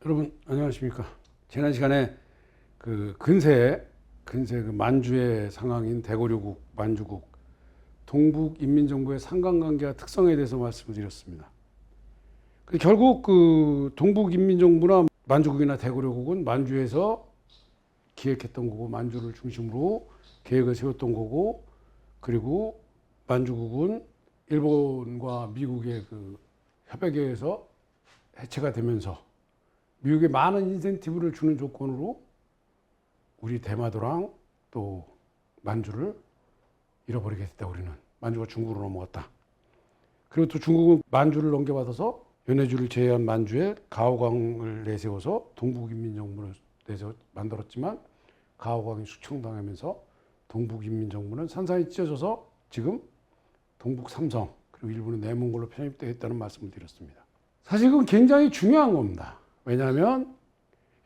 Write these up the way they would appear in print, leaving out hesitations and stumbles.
여러분 안녕하십니까. 지난 시간에 근세 만주의 상황인 대고려국, 만주국, 동북인민정부의 상관관계와 특성에 대해서 말씀을 드렸습니다. 결국 동북인민정부나 만주국이나 대고려국은 만주에서 기획했던 거고, 만주를 중심으로 계획을 세웠던 거고, 그리고 만주국은 일본과 미국의 협약에 의해서 해체가 되면서 미국에 많은 인센티브를 주는 조건으로 우리 대마도랑 또 만주를 잃어버리게 됐다. 우리는 만주가 중국으로 넘어갔다. 그리고 또 중국은 만주를 넘겨받아서 연해주를 제외한 만주에 가오광을 내세워서 동북인민정부를 만들었지만 가오광이 숙청당하면서 동북인민정부는 산산이 찢어져서 지금 동북삼성 그리고 일부는 내몽골로 편입되었다는 말씀을 드렸습니다. 사실 그건 굉장히 중요한 겁니다. 왜냐하면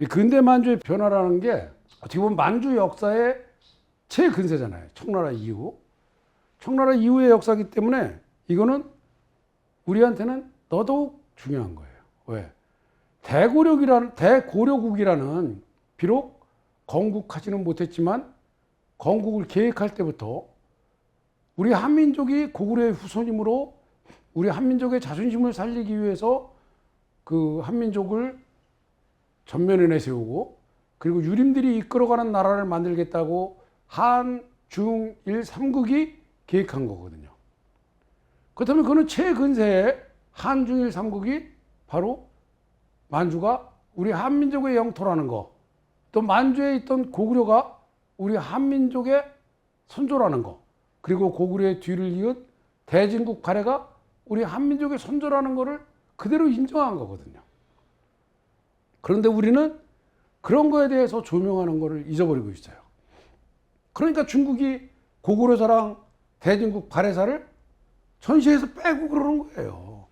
이 근대 만주의 변화라는 게 어떻게 보면 만주 역사의 최근세잖아요. 청나라 이후. 청나라 이후의 역사이기 때문에 이거는 우리한테는 더더욱 중요한 거예요. 왜? 대고려국이라는 비록 건국하지는 못했지만 건국을 계획할 때부터 우리 한민족이 고구려의 후손이므로 우리 한민족의 자존심을 살리기 위해서 그 한민족을 전면에 내세우고 그리고 유림들이 이끌어가는 나라를 만들겠다고 한, 중, 일, 3국이 계획한 거거든요. 그렇다면 그는 최근세의 한, 중, 일, 3국이 바로 만주가 우리 한민족의 영토라는 거, 또 만주에 있던 고구려가 우리 한민족의 선조라는 거, 그리고 고구려의 뒤를 이은 대진국 발해가 우리 한민족의 선조라는 거를 그대로 인정한 거거든요. 그런데 우리는 그런 거에 대해서 조명하는 거를 잊어버리고 있어요. 그러니까 중국이 고구려사랑 대진국 발해사를 전시에서 빼고 그러는 거예요.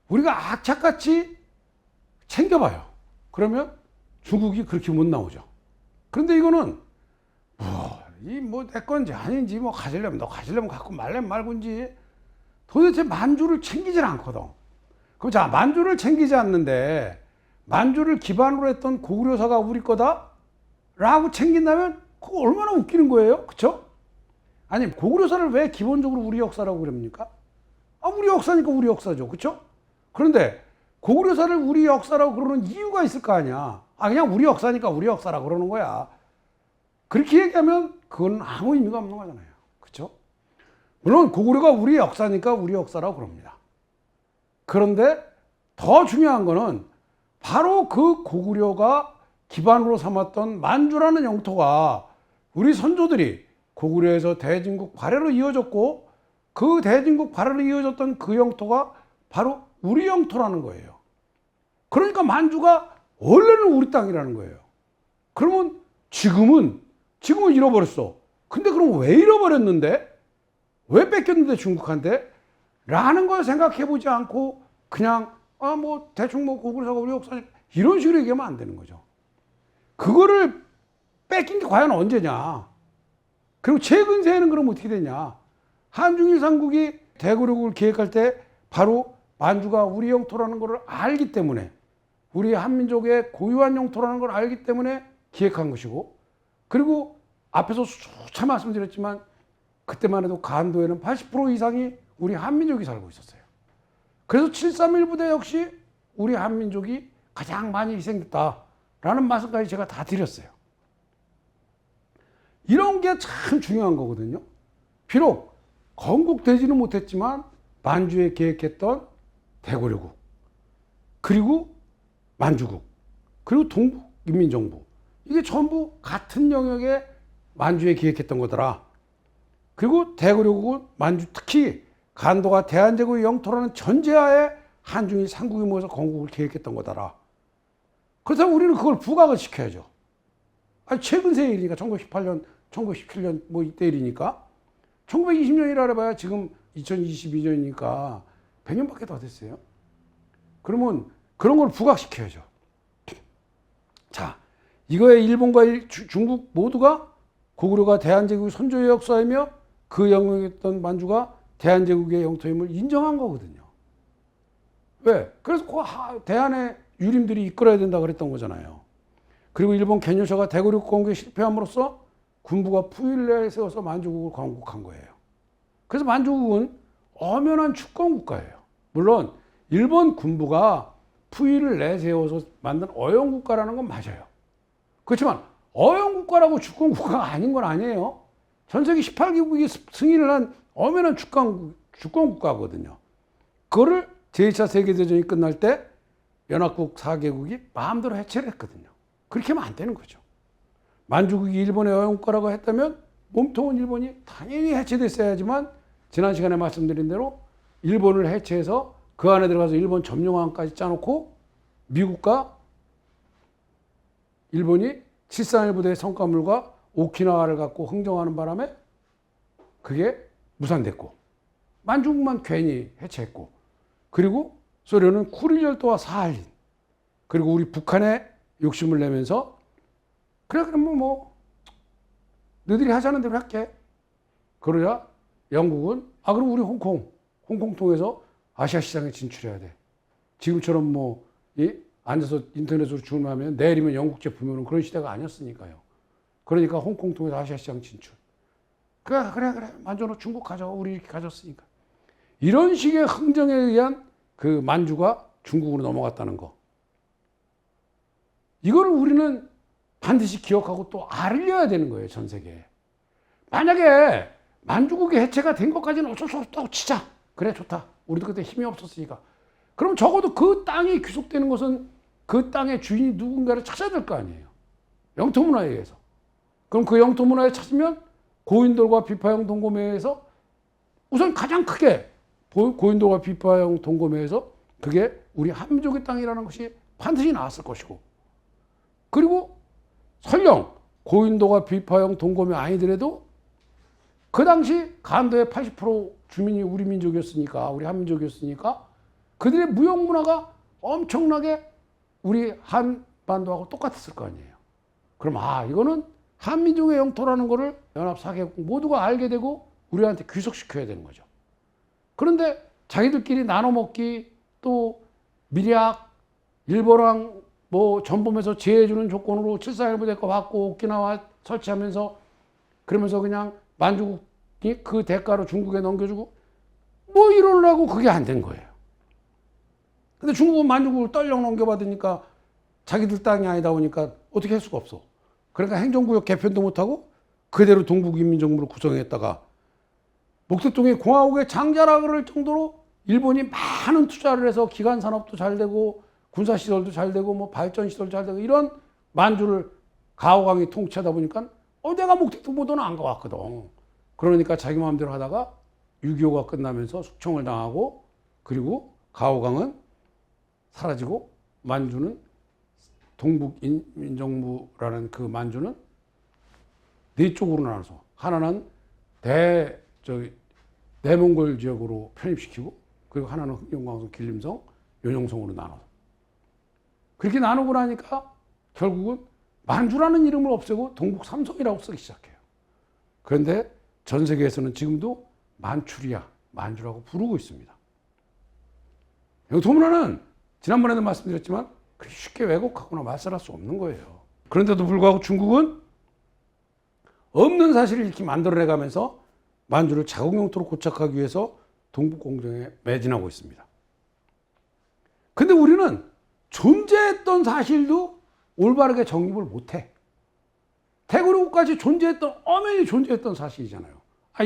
우리가 악착같이 챙겨봐요. 그러면 중국이 그렇게 못 나오죠. 그런데 이거는 내 건지 아닌지 가지려면 너 가지려면 갖고 말려면 말고인지 도대체 만주를 챙기질 않거든. 그럼 자, 만주를 챙기지 않는데 만주를 기반으로 했던 고구려사가 우리 거다? 라고 챙긴다면 그거 얼마나 웃기는 거예요. 그쵸? 아니, 고구려사를 왜 기본적으로 우리 역사라고 그럽니까? 우리 역사니까 우리 역사죠. 그쵸? 그런데 고구려사를 우리 역사라고 그러는 이유가 있을 거 아니야. 그냥 우리 역사니까 우리 역사라고 그러는 거야. 그렇게 얘기하면 그건 아무 의미가 없는 거잖아요. 그쵸? 물론 고구려가 우리 역사니까 우리 역사라고 그럽니다. 그런데 더 중요한 거는 바로 그 고구려가 기반으로 삼았던 만주라는 영토가 우리 선조들이 고구려에서 대진국 발해로 이어졌고 그 대진국 발해로 이어졌던 그 영토가 바로 우리 영토라는 거예요. 그러니까 만주가 원래는 우리 땅이라는 거예요. 그러면 지금은 잃어버렸어. 근데 그럼 왜 잃어버렸는데? 왜 뺏겼는데 중국한테? 라는 걸 생각해 보지 않고 그냥 대충 고구려사가 우리 역사니까 이런 식으로 얘기하면 안 되는 거죠. 그거를 뺏긴 게 과연 언제냐? 그리고 최근세에는 그럼 어떻게 되냐? 한중일 삼국이 대고려국을 계획할 때 바로 만주가 우리 영토라는 걸 알기 때문에 우리 한민족의 고유한 영토라는 걸 알기 때문에 기획한 것이고, 그리고 앞에서 수차 말씀드렸지만 그때만 해도 간도에는 80% 이상이 우리 한민족이 살고 있었어요. 그래서 731 부대 역시 우리 한민족이 가장 많이 희생됐다라는 말씀까지 제가 다 드렸어요. 이런 게 참 중요한 거거든요. 비록 건국되지는 못했지만 만주에 계획했던 대고려국, 그리고 만주국, 그리고 동북인민정부, 이게 전부 같은 영역에 만주에 기획했던 거더라. 그리고 대고려국은 만주, 특히 간도가 대한제국의 영토라는 전제하에 한중일 삼국이 모여서 건국을 계획했던 거더라. 그렇다면 우리는 그걸 부각을 시켜야죠. 최근세 일이니까 1918년, 1917년 이때 일이니까 1920년이라 해봐야 지금 2022년이니까 100년밖에 더 됐어요. 그러면 그런 걸 부각시켜야죠. 자, 이거에 일본과 중국 모두가 고구려가 대한제국의 선조의 역사이며 그 영역에 있던 만주가 대한제국의 영토임을 인정한 거거든요. 왜? 그래서 그 대한의 유림들이 이끌어야 된다 그랬던 거잖아요. 그리고 일본 개뇨셔가 대구륙 공격에 실패함으로써 군부가 푸일을 세워서 만주국을 건국한 거예요. 그래서 만주국은 엄연한 주권국가예요. 물론 일본 군부가 푸일을 내세워서 만든 어영국가라는 건 맞아요. 그렇지만 어영국가라고 주권국가가 아닌 건 아니에요. 전 세계 18개국이 승인을 한 엄연한 주권국가거든요. 그거를 제2차 세계대전이 끝날 때 연합국 4개국이 마음대로 해체를 했거든요. 그렇게 하면 안 되는 거죠. 만주국이 일본의 어영국가라고 했다면 몸통은 일본이 당연히 해체됐어야지만 지난 시간에 말씀드린 대로 일본을 해체해서 그 안에 들어가서 일본 점령왕까지 짜놓고 미국과 일본이 731 부대의 성과물과 오키나와를 갖고 흥정하는 바람에 그게 무산됐고 만주국만 괜히 해체했고 그리고 소련은 쿠릴 열도와 사할린 그리고 우리 북한에 욕심을 내면서 그래 그러면 뭐 너희들이 하자는 대로 할게. 그러자 영국은 그럼 우리 홍콩 통해서 아시아 시장에 진출해야 돼. 지금처럼 뭐 앉아서 인터넷으로 주문하면 내일이면 영국 제품이 오는 그런 시대가 아니었으니까요. 그러니까 홍콩 통해서 아시아 시장 진출. 그래 만주는 중국 가져. 우리 이렇게 가졌으니까. 이런 식의 흥정에 의한 그 만주가 중국으로 넘어갔다는 거. 이거를 우리는 반드시 기억하고 또 알려야 되는 거예요. 전 세계에. 만약에 만주국이 해체가 된 것까지는 어쩔 수 없다고 치자. 그래 좋다. 우리도 그때 힘이 없었으니까. 그럼 적어도 그 땅이 귀속되는 것은 그 땅의 주인이 누군가를 찾아야 될 거 아니에요. 영토문화에 의해서. 그럼 그 영토문화에 찾으면 고인돌과 비파형 동고매에서 우선 가장 크게 고인돌과 비파형 동고매에서 그게 우리 한민족의 땅이라는 것이 반드시 나왔을 것이고 그리고 설령 고인돌과 비파형 동고매 아니더라도 그 당시 간도의 80% 주민이 우리 민족이었으니까 우리 한민족이었으니까 그들의 무형 문화가 엄청나게 우리 한반도하고 똑같았을 거 아니에요. 그럼 이거는 한민족의 영토라는 거를 연합 4개국 모두가 알게 되고 우리한테 귀속시켜야 되는 거죠. 그런데 자기들끼리 나눠 먹기 또 밀약 일본랑 뭐 전범에서 제해주는 조건으로 741 부대 거 받고 오키나와 설치하면서 그러면서 그냥 만주국이 그 대가로 중국에 넘겨주고 뭐 이러려고 그게 안 된 거예요. 근데 중국은 만주국을 떨령 넘겨받으니까 자기들 땅이 아니다 보니까 어떻게 할 수가 없어. 그러니까 행정구역 개편도 못하고 그대로 동북인민정부를 구성했다가 목택동이 공화국의 장자라 그럴 정도로 일본이 많은 투자를 해서 기간 산업도 잘 되고 군사시설도 잘 되고 뭐 발전시설도 잘 되고 이런 만주를 가오강이 통치하다 보니까 내가 목택동보다는 안 가왔거든. 그러니까 자기 마음대로 하다가 6.25가 끝나면서 숙청을 당하고 그리고 가오강은 사라지고 만주는 동북인민정부라는 그 만주는 네 쪽으로 나눠서 하나는 내몽골 지역으로 편입시키고 그리고 하나는 흥룡강성, 길림성, 연용성으로 나눠서 그렇게 나누고 나니까 결국은 만주라는 이름을 없애고 동북 삼성이라고 쓰기 시작해요. 그런데 전 세계에서는 지금도 만주라고 부르고 있습니다. 영토문화는 지난번에도 말씀드렸지만 그렇게 쉽게 왜곡하거나 말살할 수 없는 거예요. 그런데도 불구하고 중국은 없는 사실을 이렇게 만들어내가면서 만주를 자국 영토로 고착하기 위해서 동북공정에 매진하고 있습니다. 근데 우리는 존재했던 사실도 올바르게 정립을 못해. 대구로까지 엄연히 존재했던 사실이잖아요.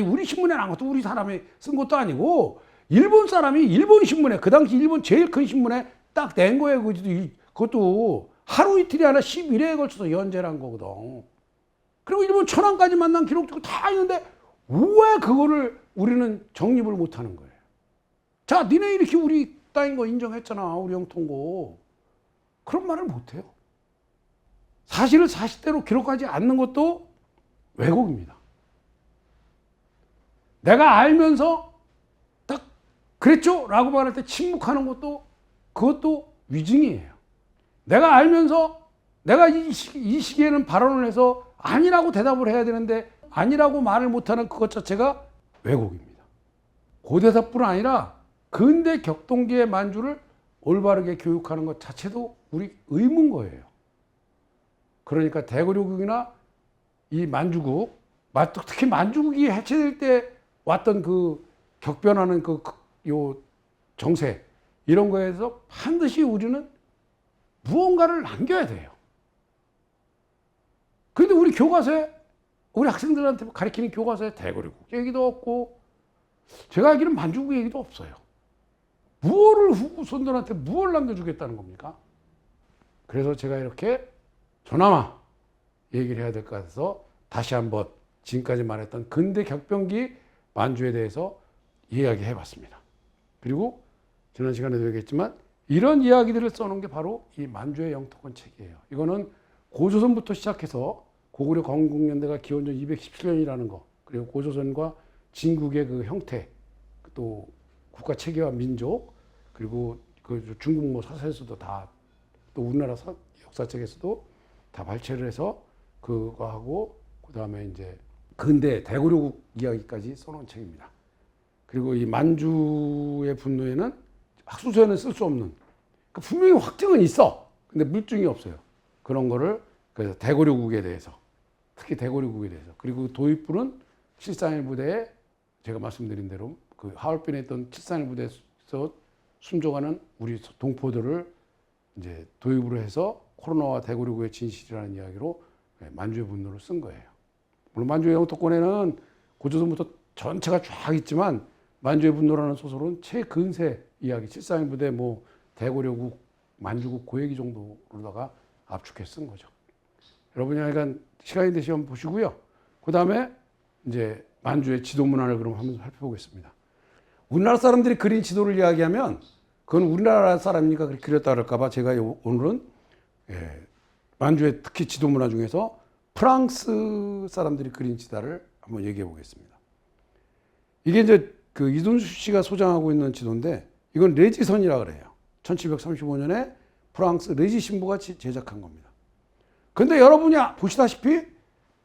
우리 신문에 나온 것도 우리 사람이 쓴 것도 아니고 일본 사람이 일본 신문에 그 당시 일본 제일 큰 신문에 딱 낸 거예요. 그것도 하루 이틀이 아니라 11회에 걸쳐서 연재를 한 거거든. 그리고 일본 천황까지 만난 기록도 다 있는데 왜 그거를 우리는 정립을 못하는 거예요. 자, 니네 이렇게 우리 땅인 거 인정했잖아. 우리 영토인 거. 그런 말을 못해요. 사실을 사실대로 기록하지 않는 것도 왜곡입니다. 내가 알면서 딱 그랬죠? 라고 말할 때 침묵하는 것도 그것도 위증이에요. 내가 알면서 내가 이 시기에는 발언을 해서 아니라고 대답을 해야 되는데 아니라고 말을 못하는 그것 자체가 왜곡입니다. 고대사뿐 아니라 근대 격동기의 만주를 올바르게 교육하는 것 자체도 우리 의무인 거예요. 그러니까 대고려국이나 이 만주국, 특히 만주국이 해체될 때 왔던 그 격변하는 요 정세, 이런 거에서 반드시 우리는 무언가를 남겨야 돼요. 그런데 우리 교과서에, 우리 학생들한테 가르치는 교과서에 대고려국 얘기도 없고, 제가 알기로는 만주국 얘기도 없어요. 무엇을 후손들한테 무엇을 남겨주겠다는 겁니까? 그래서 제가 이렇게 조나마 얘기를 해야 될 것 같아서 다시 한번 지금까지 말했던 근대 격변기 만주에 대해서 이야기해 봤습니다. 그리고 지난 시간에도 얘기했지만 이런 이야기들을 써놓은 게 바로 이 만주의 영토권 책이에요. 이거는 고조선부터 시작해서 고구려 건국연대가 기원전 217년이라는 거, 그리고 고조선과 진국의 그 형태, 또 국가 체계와 민족, 그리고 그 중국 뭐 사서에서도 다, 또 우리나라 역사책에서도 다 발췌를 해서 그거 하고, 그 다음에 이제 근대 대고려국 이야기까지 써놓은 책입니다. 그리고 이 만주의 분노에는 학술서에는 쓸 수 없는, 분명히 확증은 있어. 근데 물증이 없어요. 그런 거를, 그래서 대고려국에 대해서, 특히 대고려국에 대해서, 그리고 도입부는 731 부대에 제가 말씀드린 대로 그 하얼빈에 있던 731 부대에서 순종하는 우리 동포들을 이제 도입으로 해서 코로나와 대고려국의 진실이라는 이야기로 만주의 분노를 쓴 거예요. 물론 만주의 영토권에는 고조선부터 전체가 쫙 있지만 만주의 분노라는 소설은 최근세 이야기, 731 부대 뭐 대고려국, 만주국 그 얘기 정도로다가 압축해 쓴 거죠. 여러분이 약간 시간이 되시면 보시고요. 그 다음에 이제 만주의 지도 문화를 그럼 한번 살펴보겠습니다. 우리나라 사람들이 그린 지도를 이야기하면 그건 우리나라 사람이니까 그렇게 그렸다 그럴까봐 제가 오늘은 만주의 특히 지도 문화 중에서 프랑스 사람들이 그린 지도를 한번 얘기해 보겠습니다. 이게 이제 그 이동수 씨가 소장하고 있는 지도인데 이건 레지선이라 그래요. 1735년에 프랑스 레지 신부가 제작한 겁니다. 근데 여러분이 보시다시피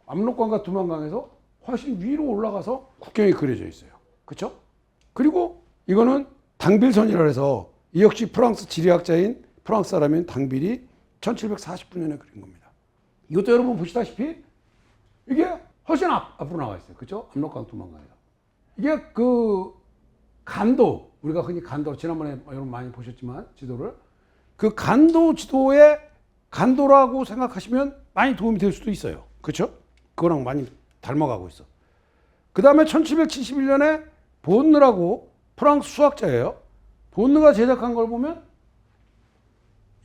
압록강과 두만강에서 훨씬 위로 올라가서 국경이 그려져 있어요. 그렇죠? 그리고 이거는 당빌선이라 해서 이 역시 프랑스 지리학자인 프랑스 사람인 당빌이 1749년에 그린 겁니다. 이것도 여러분 보시다시피 이게 훨씬 앞으로 나와 있어요. 그렇죠? 압록강 두만강에서. 이게 그 간도, 우리가 흔히 간도, 지난번에 여러분 많이 보셨지만 지도를, 그 간도 지도의 간도라고 생각하시면 많이 도움이 될 수도 있어요. 그렇죠? 그거랑 많이 닮아가고 있어. 그 다음에 1771년에 본느라고 프랑스 수학자예요. 본느가 제작한 걸 보면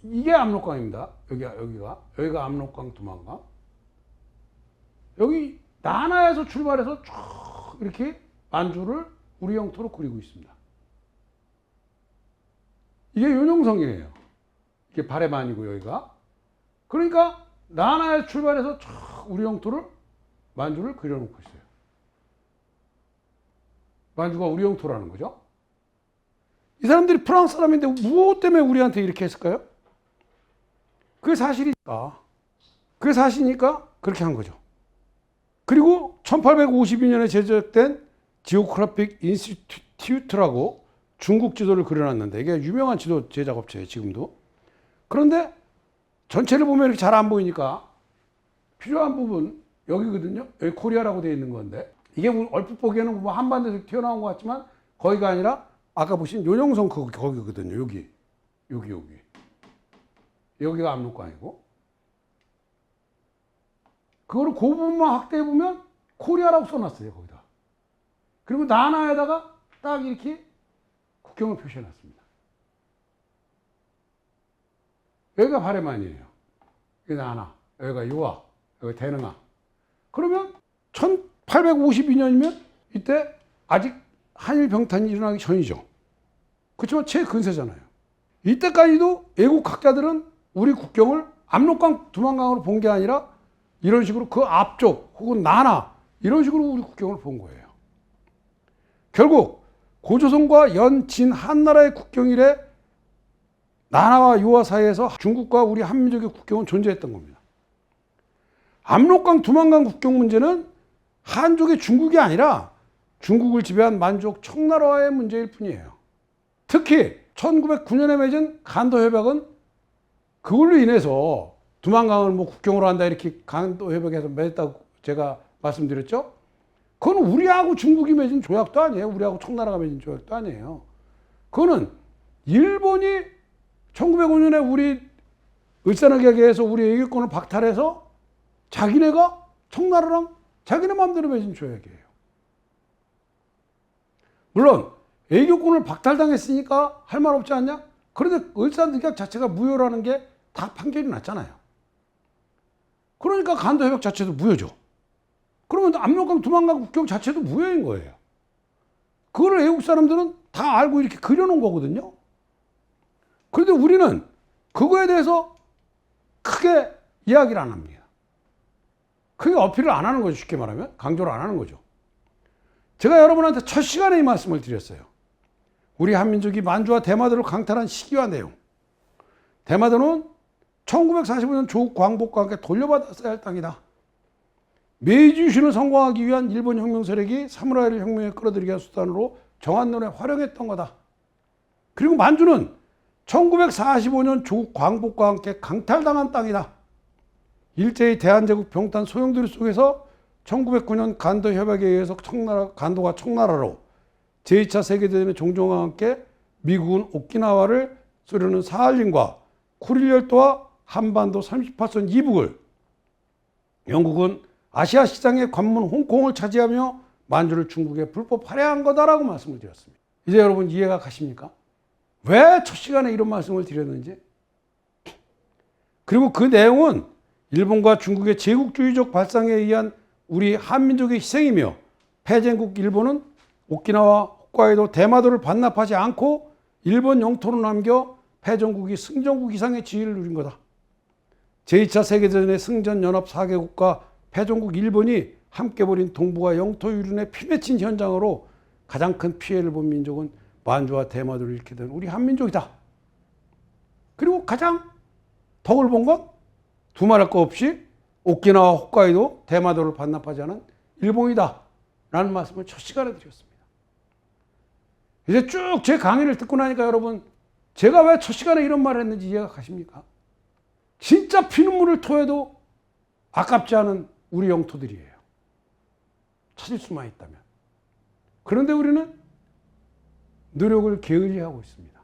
이게 압록강입니다. 여기가 압록강 두만강. 여기 나나에서 출발해서 쭉 이렇게 만주를 우리 영토로 그리고 있습니다. 이게 윤용성이에요. 이게 바레만이고 여기가. 그러니까 나나에서 출발해서 쭉 우리 영토를 만주를 그려놓고 있어요. 만주가 우리 영토라는 거죠. 이 사람들이 프랑스 사람인데 무엇 때문에 우리한테 이렇게 했을까요? 그게 사실이니까. 그게 사실이니까 그렇게 한 거죠. 그리고 1852년에 제작된 지오그래픽 인스티튜트라고 중국 지도를 그려놨는데 이게 유명한 지도 제작업체예요, 지금도. 그런데 전체를 보면 이렇게 잘 안 보이니까 필요한 부분 여기거든요. 여기 코리아라고 되어 있는 건데 이게 얼핏 보기에는 뭐 한반도에서 튀어나온 것 같지만 거기가 아니라 아까 보신 요령성 거기거든요. 여기. 여기가 압록강이고 그거를 그 부분만 확대해 보면 코리아라고 써놨어요. 거기다. 그리고 나나에다가 딱 이렇게 국경을 표시해 놨습니다. 여기가 바레만이에요. 여기 나나, 여기가 요아, 여기 대능아. 그러면 1852년이면 이때 아직 한일 병탄이 일어나기 전이죠. 그렇지만 최근세잖아요. 이때까지도 애국 학자들은 우리 국경을 압록강, 두만강으로 본 게 아니라 이런 식으로 그 앞쪽 혹은 나나 이런 식으로 우리 국경을 본 거예요. 결국 고조선과 연, 진, 한나라의 국경일에 나나와 요하 사이에서 중국과 우리 한민족의 국경은 존재했던 겁니다. 압록강, 두만강 국경 문제는 한족의 중국이 아니라 중국을 지배한 만주국 청나라와의 문제일 뿐이에요. 특히 1909년에 맺은 간도협약은 그걸로 인해서 두만강을 뭐 국경으로 한다 이렇게 간도협약에서 맺었다고 제가 말씀드렸죠. 그건 우리하고 중국이 맺은 조약도 아니에요. 우리하고 청나라가 맺은 조약도 아니에요. 그거는 일본이 1905년에 우리 을사늑약에서 우리 애교권을 박탈해서 자기네가 청나라랑 자기네 마음대로 맺은 조약이에요. 물론 애교권을 박탈당했으니까 할 말 없지 않냐? 그런데 을사늑약 자체가 무효라는 게 다 판결이 났잖아요. 그러니까 간도협약 자체도 무효죠. 그러면 압록강 두만강 국경 자체도 무효인 거예요. 그거를 외국 사람들은 다 알고 이렇게 그려놓은 거거든요. 그런데 우리는 그거에 대해서 크게 이야기를 안 합니다. 크게 어필을 안 하는 거죠. 쉽게 말하면 강조를 안 하는 거죠. 제가 여러분한테 첫 시간에 이 말씀을 드렸어요. 우리 한민족이 만주와 대마도를 강탈한 시기와 내용. 대마도는 1945년 조국 광복과 함께 돌려받았어야 할 땅이다. 메이지 유신을 성공하기 위한 일본 혁명 세력이 사무라이를 혁명에 끌어들이기 위한 수단으로 정한론에 활용했던 거다. 그리고 만주는 1945년 조국 광복과 함께 강탈당한 땅이다. 일제히 대한제국 병탄 소용돌이 속에서 1909년 간도협약에 의해서 간도가 청나라로 제2차 세계대전의 종종과 함께 미국은 오키나와를, 소련은 사할린과 쿠릴 열도와 한반도 38선 이북을, 영국은 아시아 시장의 관문 홍콩을 차지하며 만주를 중국에 불법 할애한 거다라고 말씀을 드렸습니다. 이제 여러분 이해가 가십니까? 왜 첫 시간에 이런 말씀을 드렸는지. 그리고 그 내용은 일본과 중국의 제국주의적 발상에 의한 우리 한민족의 희생이며 패전국 일본은 오키나와 홋카이도 대마도를 반납하지 않고 일본 영토로 남겨 패전국이 승전국 이상의 지위를 누린 거다. 제2차 세계대전의 승전연합 4개국과 패전국 일본이 함께 벌인 동북아 영토 유린에 피맺힌 현장으로 가장 큰 피해를 본 민족은 만주와 대마도를 잃게 된 우리 한민족이다. 그리고 가장 덕을 본 건 두말할 거 없이 오키나와 홋카이도 대마도를 반납하지 않은 일본이다 라는 말씀을 첫 시간에 드렸습니다. 이제 쭉 제 강의를 듣고 나니까 여러분 제가 왜 첫 시간에 이런 말을 했는지 이해가 가십니까? 진짜 피눈물을 토해도 아깝지 않은 우리 영토들이에요. 찾을 수만 있다면. 그런데 우리는 노력을 게을리하고 있습니다.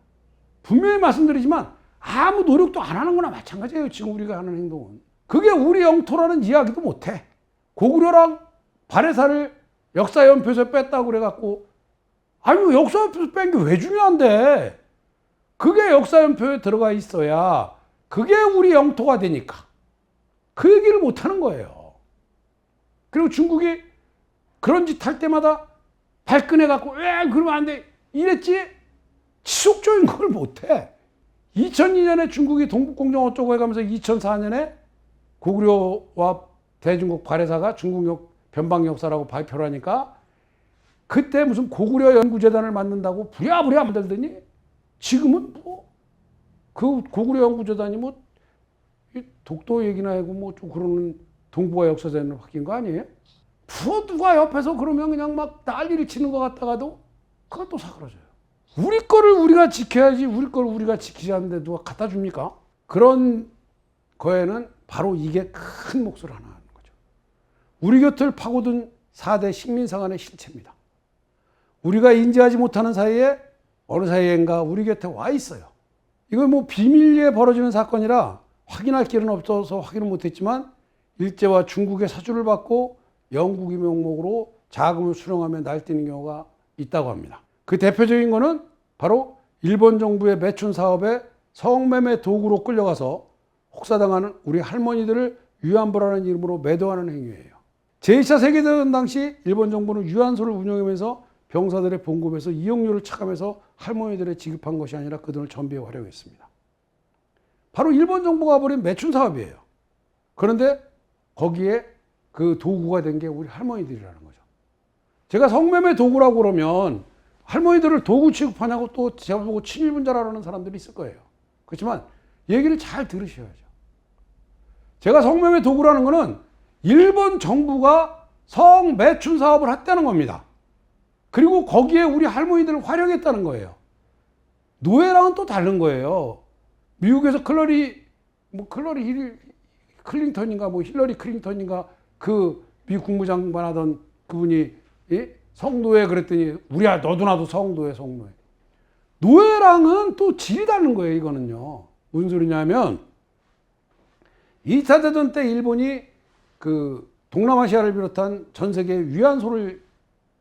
분명히 말씀드리지만 아무 노력도 안 하는 거나 마찬가지예요. 지금 우리가 하는 행동은. 그게 우리 영토라는 이야기도 못해. 고구려랑 바레사를 역사연표에서 뺐다고 그래갖고 아니 역사연표에서 뺀 게 왜 중요한데. 그게 역사연표에 들어가 있어야 그게 우리 영토가 되니까. 그 얘기를 못하는 거예요. 그리고 중국이 그런 짓 할 때마다 발끈해갖고 왜 그러면 안 돼 이랬지 지속적인 걸 못해. 2002년에 중국이 동북공정 어쩌고 해가면서 2004년에 고구려와 대중국 바레사가 중국 변방 역사라고 발표를 하니까 그때 무슨 고구려 연구재단을 만든다고 부랴부랴 만들더니 지금은 뭐 그 고구려 연구재단이 뭐 독도 얘기나 하고 뭐 좀 그러는 동북아 역사재단으로 바뀐 거 아니에요? 누가 옆에서 그러면 그냥 막 난리를 치는 것 같다가도 그것도 사그러져요. 우리 거를 우리가 지켜야지 우리 걸 우리가 지키지 않는데 누가 갖다 줍니까? 그런 거에는 바로 이게 큰 몫을 하나 하는 거죠. 우리 곁을 파고든 4대 식민사관의 실체입니다. 우리가 인지하지 못하는 사이에 어느 사이엔가 우리 곁에 와 있어요. 이거 뭐 비밀리에 벌어지는 사건이라 확인할 길은 없어서 확인을 못했지만 일제와 중국의 사주를 받고 영국의 명목으로 자금을 수령하며 날뛰는 경우가 있다고 합니다. 그 대표적인 거는 바로 일본 정부의 매춘 사업에 성매매 도구로 끌려가서 혹사당하는 우리 할머니들을 위안부라는 이름으로 매도하는 행위예요. 제2차 세계대전 당시 일본 정부는 유한소를 운영하면서 병사들의 봉급에서 이용료를 차감해서 할머니들에 지급한 것이 아니라 그 돈을 전비에 활용했습니다. 바로 일본 정부가 벌인 매춘 사업이에요. 그런데 거기에 그 도구가 된 게 우리 할머니들이라는 거죠. 제가 성매매 도구라고 그러면 할머니들을 도구 취급하냐고 또 제가 보고 친일분자라는 사람들이 있을 거예요. 그렇지만 얘기를 잘 들으셔야죠. 제가 성매매 도구라는 거는 일본 정부가 성매춘 사업을 했다는 겁니다. 그리고 거기에 우리 할머니들을 활용했다는 거예요. 노예랑은 또 다른 거예요. 미국에서 클린턴인가 힐러리 클린턴인가 그 미국 국무장관 하던 그분이 성노예 그랬더니 우리야 너도 나도 성노예. 노예랑은 또 질이 다른 거예요. 이거는요. 무슨 소리냐면 2차 대전 때 일본이 그 동남아시아를 비롯한 전 세계 위안소를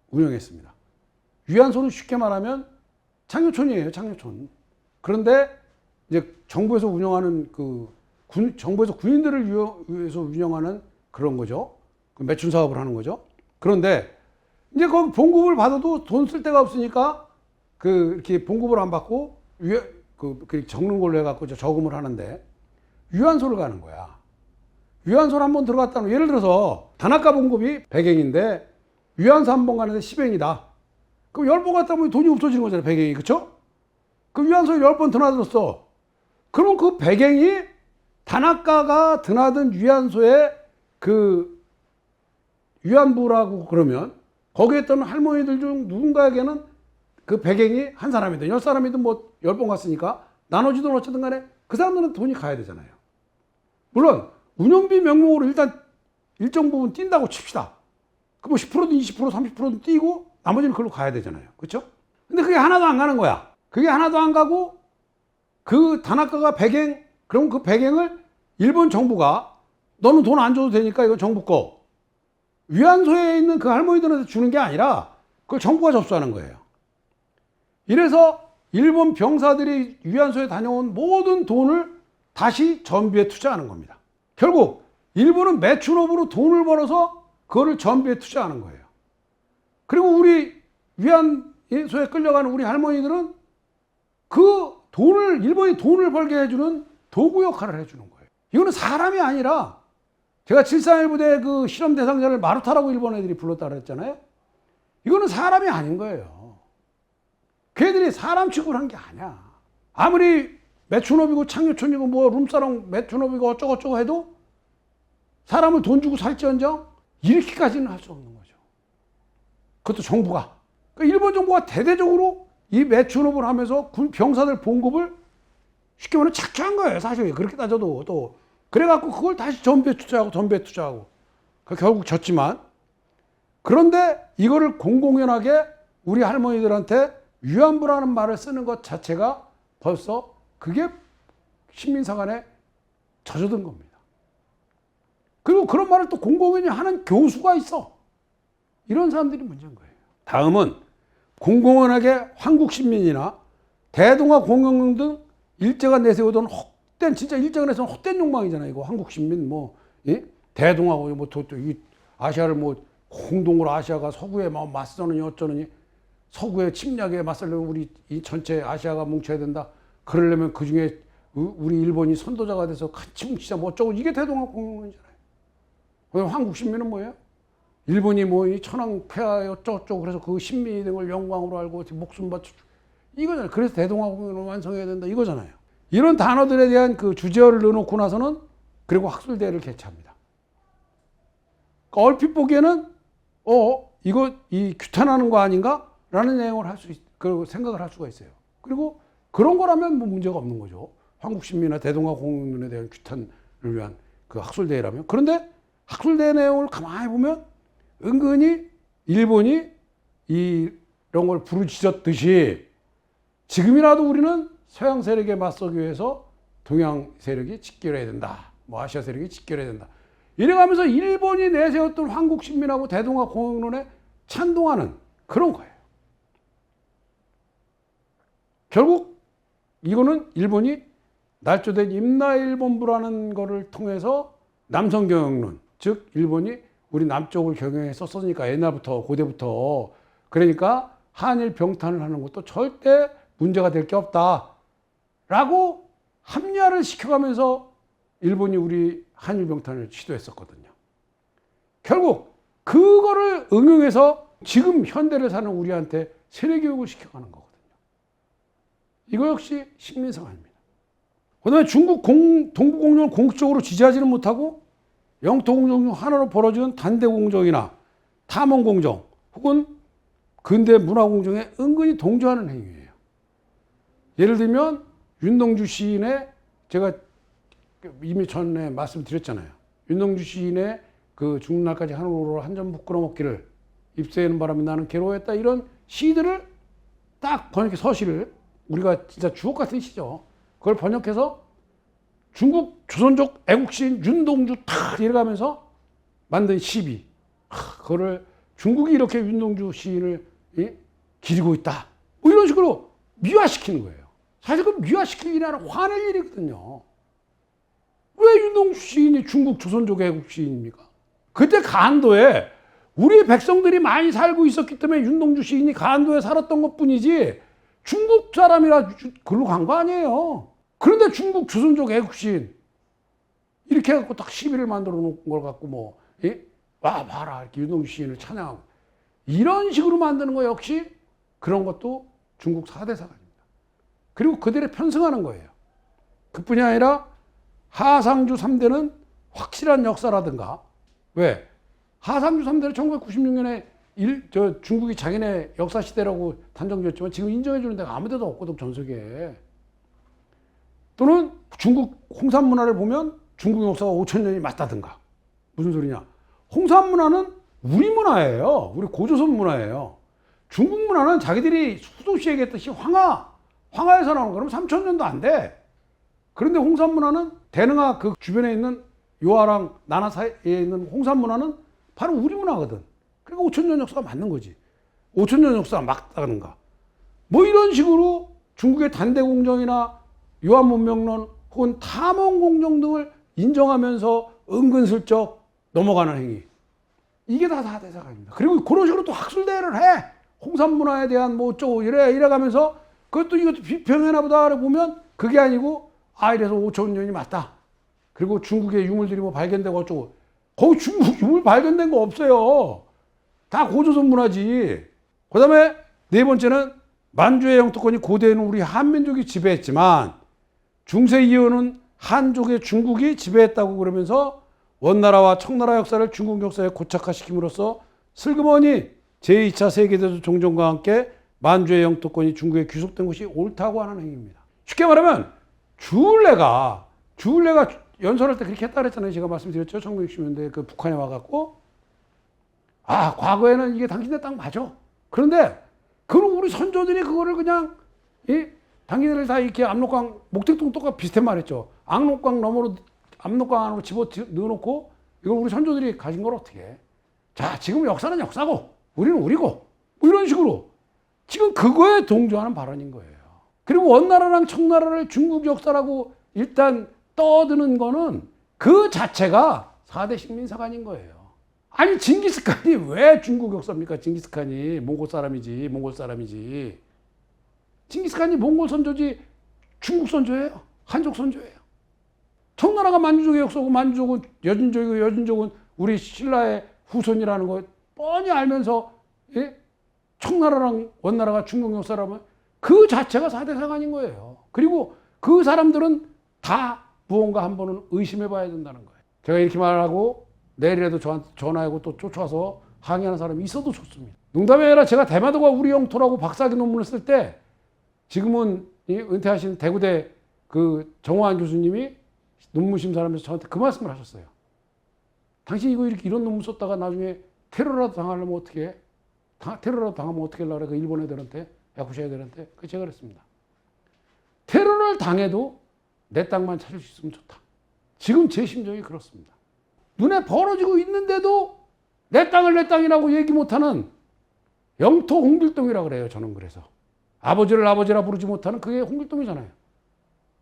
운영했습니다. 위안소는 쉽게 말하면 창녀촌이에요. 창녀촌. 그런데 이제 정부에서 운영하는 정부에서 군인들을 위해서 운영하는 그런 거죠. 매춘 사업을 하는 거죠. 그런데 이제 거기 봉급을 받아도 돈 쓸 데가 없으니까 이렇게 봉급을 안 받고 적는 걸로 해갖고 저금을 하는데 위안소를 가는 거야. 위안소를 한번 들어갔다면 예를 들어서 단학가 봉급이 100엔인데 위안소 한 번 가는데 10엔이다. 그럼 10번 갔다 보면 돈이 없어지는 거잖아요. 100엔이. 그쵸? 그 위안소에 10번 드나들었어. 그러면 그 100엔이 단학가가 드나든 위안소에 그 위안부라고 그러면 거기에 있던 할머니들 중 누군가에게는 그 100엔이 한 사람이든 10사람이든 뭐 10번 갔으니까 나눠지든 어쨌든 간에 그 사람들은 돈이 가야 되잖아요. 물론 운영비 명목으로 일단 일정 부분 뛴다고 칩시다. 그 뭐 10%든 20%, 30%든 뛰고 나머지는 그걸로 가야 되잖아요. 그렇죠? 근데 그게 하나도 안 가는 거야. 그게 하나도 안 가고 그 단학가가 100엔, 그럼 그 100엔을 일본 정부가 너는 돈 안 줘도 되니까 이거 정부 거. 위안소에 있는 그 할머니들한테 주는 게 아니라 그걸 정부가 접수하는 거예요. 이래서 일본 병사들이 위안소에 다녀온 모든 돈을 다시 전비에 투자하는 겁니다. 결국 일본은 매춘업으로 돈을 벌어서 그거를 전비에 투자하는 거예요. 그리고 우리 위안소에 끌려가는 우리 할머니들은 그 돈을, 일본이 돈을 벌게 해주는 도구 역할을 해주는 거예요. 이거는 사람이 아니라 제가 731 부대 그 실험 대상자를 마루타라고 일본 애들이 불렀다 그랬잖아요. 이거는 사람이 아닌 거예요. 걔들이 사람 취급을 한 게 아니야. 아무리 매춘업이고 창녀촌이고 뭐 룸사롱 매춘업이고 어쩌고저쩌고 해도 사람을 돈 주고 살지언정 이렇게까지는 할 수 없는 거죠. 그것도 정부가. 그러니까 일본 정부가 대대적으로 이 매춘업을 하면서 군 병사들 봉급을 쉽게 말하면 착취한 거예요. 사실 그렇게 따져도. 또 그래갖고 그걸 다시 전비에 투자하고 결국 졌지만, 그런데 이거를 공공연하게 우리 할머니들한테 위안부라는 말을 쓰는 것 자체가 벌써 그게 식민사관에 젖어든 겁니다. 그리고 그런 말을 또 공공연히 하는 교수가 있어. 이런 사람들이 문제인 거예요. 다음은 공공연하게 한국신민이나 대동아 공영령 등 일제가 내세우던 헛된, 진짜 일제가 내세운 헛된 욕망이잖아요. 이거 한국신민 대동아고 이 아시아를 공동으로 아시아가 서구에 맞서느니 어쩌느니, 서구의 침략에 맞서려면 우리 이 전체 아시아가 뭉쳐야 된다. 그러려면 그 중에 우리 일본이 선도자가 돼서 같이 뭉치자 어쩌고, 이게 대동아 공영론이잖아요. 한국 신민은 뭐예요? 일본이 이 천황 폐하 어쩌고저쩌고 그래서 그 신민이 된 걸 영광으로 알고 목숨 바쳐 이거잖아요. 그래서 대동아 공영을 완성해야 된다 이거잖아요. 이런 단어들에 대한 그 주제어를 넣어놓고 나서는 그리고 학술대회를 개최합니다. 얼핏 보기에는 이거 규탄하는 거 아닌가? 라는 내용을 생각을 할 수가 있어요. 그리고 그런 거라면 문제가 없는 거죠. 한국신민이나 대동아 공영론에 대한 규탄을 위한 그 학술대회라면. 그런데 학술대회 내용을 가만히 보면 은근히 일본이 이런 걸 부르짖었듯이 지금이라도 우리는 서양 세력에 맞서기 위해서 동양 세력이 직결해야 된다. 아시아 세력이 직결해야 된다. 이래가면서 일본이 내세웠던 한국신민하고 대동아 공영론에 찬동하는 그런 거예요. 결국 이거는 일본이 날조된 임나일본부라는 거를 통해서 남성경영론, 즉 일본이 우리 남쪽을 경영해 썼으니까 옛날부터 고대부터, 그러니까 한일 병탄을 하는 것도 절대 문제가 될 게 없다라고 합리화를 시켜가면서 일본이 우리 한일 병탄을 시도했었거든요. 결국 그거를 응용해서 지금 현대를 사는 우리한테 세뇌교육을 시켜가는 거거든요. 이거 역시 식민사관입니다. 그다음에 중국 동북공정을 공식적으로 지지하지는 못하고 영토공정 중 하나로 벌어지는 단대공정이나 탐험공정 혹은 근대 문화공정에 은근히 동조하는 행위예요. 예를 들면 윤동주 시인의, 제가 이미 전에 말씀드렸잖아요. 윤동주 시인의 그 죽는 날까지 한우로 한 점 부끄러 먹기를 입새에는 바람이 나는 괴로워했다, 이런 시들을 딱 번역해, 서시를, 우리가 진짜 주옥 같은 시죠. 그걸 번역해서 중국 조선족 애국시인 윤동주 탁 이래가면서 만든 시비, 그거를 중국이 이렇게 윤동주 시인을 기리고 있다, 뭐 이런 식으로 미화시키는 거예요. 사실 그 미화시킬 일이 아니라 화낼 일이거든요. 왜 윤동주 시인이 중국 조선족 애국 시인입니까? 그때 간도에 우리 백성들이 많이 살고 있었기 때문에 윤동주 시인이 간도에 살았던 것뿐이지 중국 사람이라 글로 간 거 아니에요. 그런데 중국 조선족 애국 시인 이렇게 해갖고 딱 시비를 만들어 놓은 걸 갖고 뭐, 와 봐라 이렇게 윤동주 시인을 찬양하고 이런 식으로 만드는 거 역시 그런 것도 중국 4대 사관입니다. 그리고 그들의 편승하는 거예요. 그뿐이 아니라 하상주 3대는 확실한 역사라든가, 왜? 하상주 3대는 1996년에 중국이 자기네 역사 시대라고 단정지었지만 지금 인정해 주는 데가 아무 데도 없거든, 전 세계에. 또는 중국 홍산 문화를 보면 중국 역사가 5,000년이 맞다든가. 무슨 소리냐? 홍산 문화는 우리 문화예요. 우리 고조선 문화예요. 중국 문화는 자기들이 수도시 얘기했듯이 황하에서 나오는 거면 3,000년도 안 돼. 그런데 홍산 문화는 대능하 그 주변에 있는 요하랑 나나 사이에 있는 홍산 문화는 바로 우리 문화거든. 그러니까 5,000년 역사가 맞는 거지. 5,000년 역사가 맞다든가. 뭐 이런 식으로 중국의 단대공정이나 요한문명론 혹은 탐험공정 등을 인정하면서 은근슬쩍 넘어가는 행위. 이게 다 4대 사관입니다. 그리고 그런 식으로 또 학술대회를 해. 홍산 문화에 대한 뭐 어쩌고 이래가면서 그것도 이것도 비평해나 보다 보면 그게 아니고, 이래서 5,000년이 맞다. 그리고 중국의 유물들이 뭐 발견되고 어쩌고. 거기 중국 유물 발견된 거 없어요. 다 고조선 문화지. 그 다음에 네 번째는 만주의 영토권이 고대에는 우리 한민족이 지배했지만 중세 이후는 한족의 중국이 지배했다고 그러면서 원나라와 청나라 역사를 중국 역사에 고착화시킴으로써 슬그머니 제2차 세계대전 종전과 함께 만주의 영토권이 중국에 귀속된 것이 옳다고 하는 행위입니다. 쉽게 말하면 주울레가 연설할 때 그렇게 했다 그랬잖아요. 제가 말씀드렸죠. 1960년대에 그 북한에 와갖고, 과거에는 이게 당신네 땅 맞아. 그런데 그럼 우리 선조들이 그거를 그냥 당신네를 다 이렇게 압록강 목택동 똑같이 비슷한 말했죠. 압록강 안으로 집어 넣어놓고 이걸 우리 선조들이 가진 걸 어떻게 해? 자, 지금 역사는 역사고 우리는 우리고 뭐 이런 식으로 지금 그거에 동조하는 발언인 거예요. 그리고 원나라랑 청나라를 중국 역사라고 일단 떠드는 거는 그 자체가 4대 식민사관인 거예요. 아니 징기스칸이 왜 중국 역사입니까? 징기스칸이 몽골 사람이지. 징기스칸이 몽골 선조지 중국 선조예요. 한족 선조예요. 청나라가 만주족의 역사고 만주족은 여진족이고 여진족은 우리 신라의 후손이라는 거 뻔히 알면서 청나라랑 원나라가 중국 역사라면 그 자체가 4대 사관인 거예요. 그리고 그 사람들은 다 무언가 한 번은 의심해 봐야 된다는 거예요. 제가 이렇게 말하고 내일이라도 저한테 전화하고 또 쫓아와서 항의하는 사람이 있어도 좋습니다. 농담이 아니라 제가 대마도가 우리 영토라고 박사학위 논문을 쓸 때 지금은 은퇴하신 대구대 그 정호환 교수님이 논문 심사하면서 저한테 그 말씀을 하셨어요. 당신 이런 논문 썼다가 나중에 테러라도 당하려면 어떻게 해? 테러라도 당하면 어떻게 하려고 그래? 그 일본 애들한테, 야쿠자 애들한테. 그 제가 그랬습니다. 테러를 당해도 내 땅만 찾을 수 있으면 좋다. 지금 제 심정이 그렇습니다. 눈에 벌어지고 있는데도 내 땅을 내 땅이라고 얘기 못하는 영토 홍길동이라고 그래요. 저는 그래서. 아버지를 아버지라 부르지 못하는 그게 홍길동이잖아요.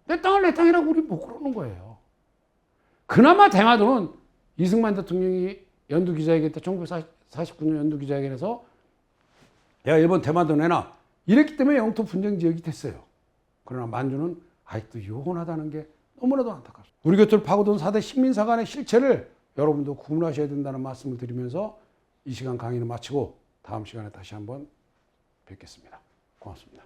내 땅을 내 땅이라고 우리 못 그러는 거예요. 그나마 대마도는 이승만 대통령이 연두기자회견 때 1949년 연두기자회견에서 야, 일본 대마도 내놔. 이랬기 때문에 영토 분쟁 지역이 됐어요. 그러나 만주는 아직도 요원하다는 게 너무나도 안타깝습니다. 우리 곁을 파고든 4대 식민사관의 실체를 여러분도 구분하셔야 된다는 말씀을 드리면서 이 시간 강의를 마치고 다음 시간에 다시 한번 뵙겠습니다. 고맙습니다.